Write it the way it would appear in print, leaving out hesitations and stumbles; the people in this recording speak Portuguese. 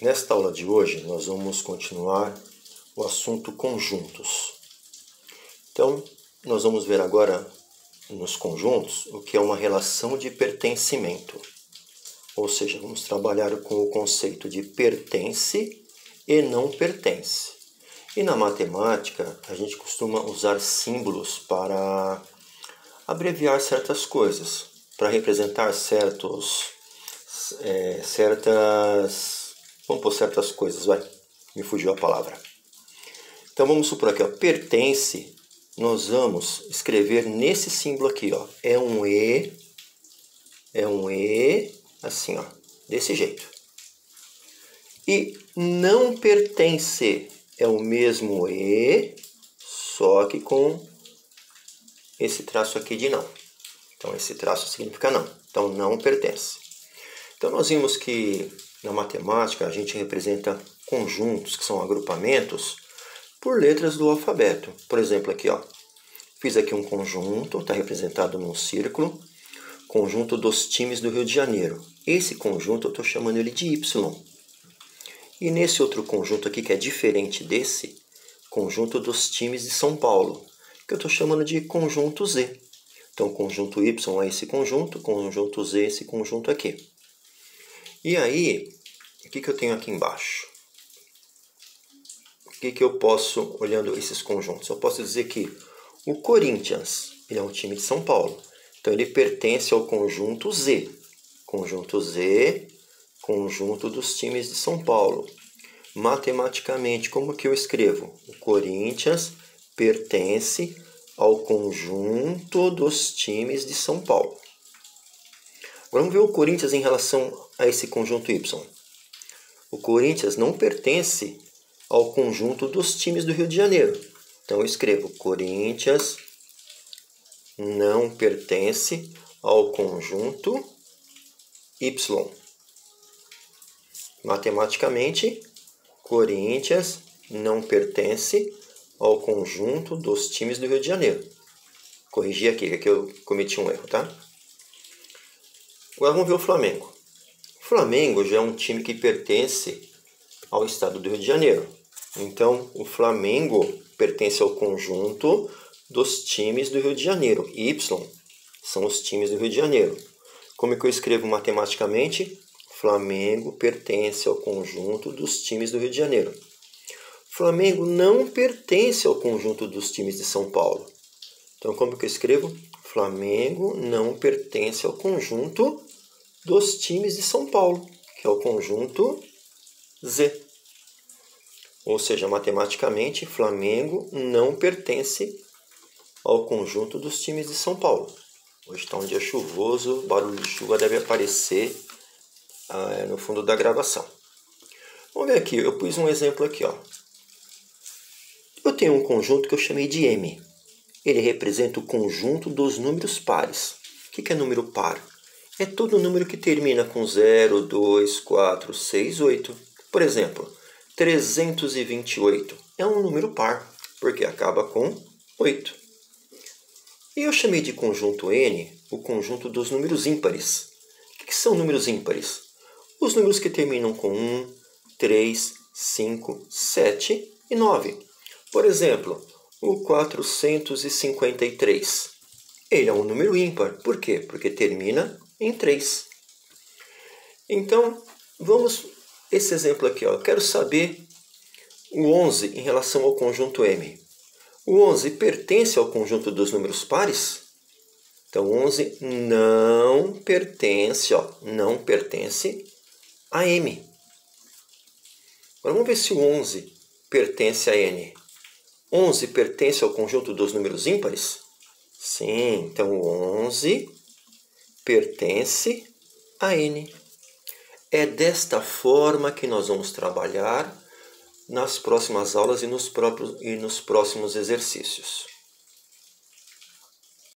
Nesta aula de hoje, nós vamos continuar o assunto conjuntos. Então, nós vamos ver agora nos conjuntos o que é uma relação de pertencimento. Ou seja, vamos trabalhar com o conceito de pertence e não pertence. E na matemática, a gente costuma usar símbolos para abreviar certas coisas, para representar certas coisas, me fugiu a palavra. Então vamos supor aqui, pertence, nós vamos escrever nesse símbolo aqui, é um E, assim, desse jeito. E não pertence é o mesmo E, só que com esse traço aqui de não. Então esse traço significa não. Então não pertence. Então nós vimos que na matemática a gente representa conjuntos, que são agrupamentos, por letras do alfabeto. Por exemplo, aqui, fiz aqui um conjunto, está representado num círculo, conjunto dos times do Rio de Janeiro. Esse conjunto eu estou chamando ele de Y. E nesse outro conjunto aqui, que é diferente desse, conjunto dos times de São Paulo, que eu estou chamando de conjunto Z. Então, conjunto Y é esse conjunto Z é esse conjunto aqui. E aí, o que eu tenho aqui embaixo? O que eu posso, olhando esses conjuntos? Eu posso dizer que o Corinthians, ele é um time de São Paulo. Então, ele pertence ao conjunto Z. Conjunto Z, conjunto dos times de São Paulo. Matematicamente, como que eu escrevo? O Corinthians pertence ao conjunto dos times de São Paulo. Vamos ver o Corinthians em relação a esse conjunto Y. O Corinthians não pertence ao conjunto dos times do Rio de Janeiro. Então eu escrevo Corinthians não pertence ao conjunto Y. Matematicamente, Corinthians não pertence ao conjunto dos times do Rio de Janeiro. Corrigi aqui, que eu cometi um erro, tá? Agora vamos ver o Flamengo. O Flamengo já é um time que pertence ao estado do Rio de Janeiro. Então, o Flamengo pertence ao conjunto dos times do Rio de Janeiro. Y são os times do Rio de Janeiro. Como é que eu escrevo matematicamente? Flamengo pertence ao conjunto dos times do Rio de Janeiro. Flamengo não pertence ao conjunto dos times de São Paulo. Então, como que eu escrevo? Flamengo não pertence ao conjunto dos times de São Paulo, que é o conjunto Z. Ou seja, matematicamente, Flamengo não pertence ao conjunto dos times de São Paulo. Hoje está um dia chuvoso, o barulho de chuva deve aparecer no fundo da gravação. Vamos ver aqui, eu pus um exemplo aqui. Eu tenho um conjunto que eu chamei de M. Ele representa o conjunto dos números pares. O que é número par? É todo número que termina com 0, 2, 4, 6, 8. Por exemplo, 328 é um número par, porque acaba com 8. E eu chamei de conjunto N o conjunto dos números ímpares. O que são números ímpares? Os números que terminam com 1, 3, 5, 7 e 9. Por exemplo, o 453. Ele é um número ímpar. Por quê? Porque termina em 3. Então, vamos esse exemplo aqui. Eu quero saber o 11 em relação ao conjunto M. O 11 pertence ao conjunto dos números pares? Então, 11 não pertence a M. Agora, vamos ver se o 11 pertence a N. 11 pertence ao conjunto dos números ímpares? Sim, então o 11 pertence a N. É desta forma que nós vamos trabalhar nas próximas aulas e nos próximos exercícios.